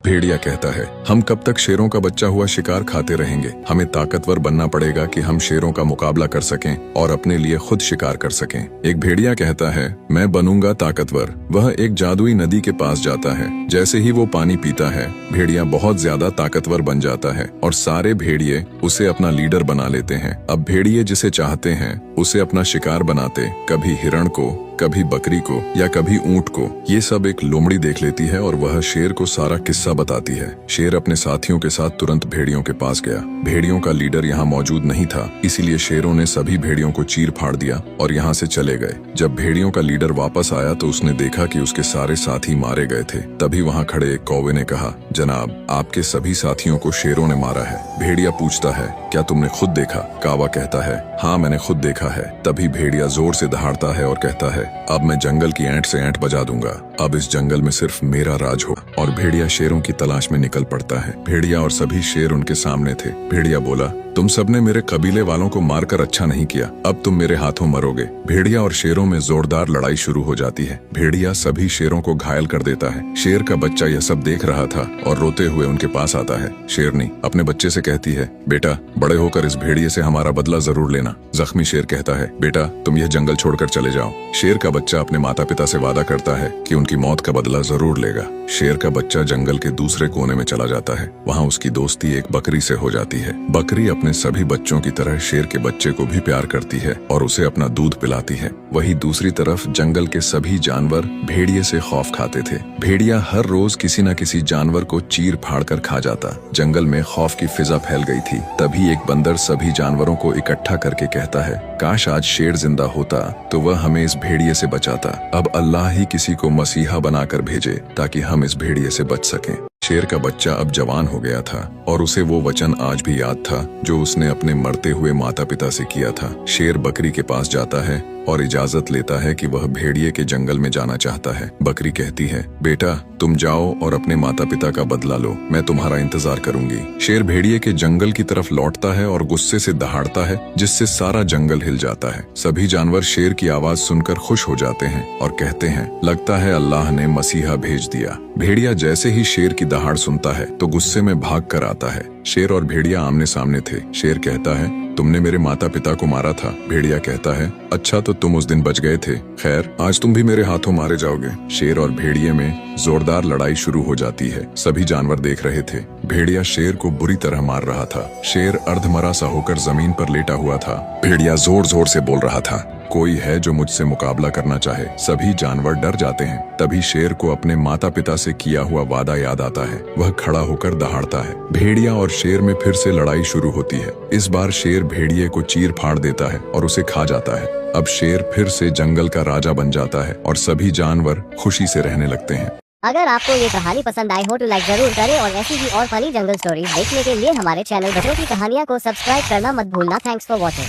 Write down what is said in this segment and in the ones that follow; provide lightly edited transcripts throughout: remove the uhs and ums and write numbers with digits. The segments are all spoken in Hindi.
भेड़िया कहता है, हम कब तक शेरों का बच्चा हुआ शिकार खाते रहेंगे। हमें ताकतवर बनना पड़ेगा कि हम शेरों का मुकाबला कर सकें और अपने लिए खुद शिकार कर सकें। एक भेड़िया कहता है, मैं बनूंगा ताकतवर। वह एक जादुई नदी के पास जाता है। जैसे ही वो पानी पीता है, भेड़िया बहुत ज्यादा ताकतवर बन जाता है और सारे भेड़िए उसे अपना लीडर बना लेते हैं। अब भेड़िए जिसे चाहते हैं उसे अपना शिकार बनाते, कभी हिरण को, कभी बकरी को या कभी ऊंट को। ये सब एक लोमड़ी देख लेती है और वह शेर को सारा किस्सा बताती है। शेर अपने साथियों के साथ तुरंत भेड़ियों के पास गया। भेड़ियों का लीडर यहाँ मौजूद नहीं था, इसीलिए शेरों ने सभी भेड़ियों को चीर फाड़ दिया और यहाँ से चले गए। जब भेड़ियों का लीडर वापस आया तो उसने देखा कि उसके सारे साथी मारे गए थे। तभी वहाँ खड़े एक कौवे ने कहा, जनाब, आपके सभी साथियों को शेरों ने मारा है। भेड़िया पूछता है, क्या तुमने खुद देखा? कौवा कहता है, हाँ, मैंने खुद देखा है। तभी भेड़िया जोर से दहाड़ता है और कहता है, अब मैं जंगल की ऐंठ से ऐंठ बजा दूंगा। अब इस जंगल में सिर्फ मेरा राज हो। और भेड़िया शेरों की तलाश में निकल पड़ता है। भेड़िया और सभी शेर उनके सामने थे। भेड़िया बोला, तुम सबने मेरे कबीले वालों को मारकर अच्छा नहीं किया, अब तुम मेरे हाथों मरोगे। भेड़िया और शेरों में जोरदार लड़ाई शुरू हो जाती है। भेड़िया सभी शेरों को घायल कर देता है। शेर का बच्चा यह सब देख रहा था और रोते हुए उनके पास आता है। शेरनी अपने बच्चे से कहती है, बेटा, बड़े होकर इस भेड़िए से हमारा बदला जरूर लेना। जख्मी शेर कहता है, बेटा, तुम यह जंगल छोड़कर चले जाओ। शेर का बच्चा अपने माता पिता से वादा करता है कि उनकी मौत का बदला जरूर लेगा। शेर का बच्चा जंगल के दूसरे कोने में चला जाता है। वहाँ उसकी दोस्ती एक बकरी से हो जाती है। बकरी अपने सभी बच्चों की तरह शेर के बच्चे को भी प्यार करती है और उसे अपना दूध पिलाती है। वहीं दूसरी तरफ जंगल के सभी जानवर भेड़िए से खौफ खाते थे। भेड़िया हर रोज किसी न किसी जानवर को चीर फाड़ कर खा जाता। जंगल में खौफ की फिजा फैल गई थी। तभी एक बंदर सभी जानवरों को इकट्ठा करके कहता है, काश आज शेर जिंदा होता तो वह हमें इस भेड़िए से बचाता। अब अल्लाह ही किसी को मसीहा बनाकर भेजे ताकि हम इस भेड़िए से बच सकें। शेर का बच्चा अब जवान हो गया था और उसे वो वचन आज भी याद था जो उसने अपने मरते हुए माता पिता से किया था। शेर बकरी के पास जाता है और इजाजत लेता है कि वह भेड़िए के जंगल में जाना चाहता है। बकरी कहती है, बेटा, तुम जाओ और अपने माता पिता का बदला लो, मैं तुम्हारा इंतजार करूंगी। शेर भेड़िए के जंगल की तरफ लौटता है और गुस्से से दहाड़ता है, जिससे सारा जंगल हिल जाता है। सभी जानवर शेर की आवाज सुनकर खुश हो जाते हैं और कहते हैं, लगता है अल्लाह ने मसीहा भेज दिया। भेड़िया जैसे ही शेर की दहाड़ सुनता है तो गुस्से में भाग कर आता है। शेर और भेड़िया आमने सामने थे। शेर कहता है, तुमने मेरे माता पिता को मारा था। भेड़िया कहता है, अच्छा तो तुम उस दिन बच गए थे। खैर, आज तुम भी मेरे हाथों मारे जाओगे। शेर और भेड़िए में जोरदार लड़ाई शुरू हो जाती है। सभी जानवर देख रहे थे। भेड़िया शेर को बुरी तरह मार रहा था। शेर अर्धमरा सा होकर जमीन पर लेटा हुआ था। भेड़िया जोर जोर से बोल रहा था, कोई है जो मुझसे मुकाबला करना चाहे। सभी जानवर डर जाते हैं। तभी शेर को अपने माता पिता से किया हुआ वादा याद आता है। वह खड़ा होकर दहाड़ता है। भेड़िया और शेर में फिर से लड़ाई शुरू होती है। इस बार शेर भेड़िए को चीर फाड़ देता है और उसे खा जाता है। अब शेर फिर से जंगल का राजा बन जाता है और सभी जानवर खुशी से रहने लगते हैं। अगर आपको ये कहानी पसंद आई हो तो लाइक जरूर करें और ऐसी ही और फनी जंगल स्टोरीज देखने के लिए हमारे चैनल बच्चों की कहानियाँ को सब्सक्राइब करना मत भूलना। Thanks for watching.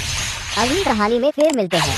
अगली कहानी में फिर मिलते हैं।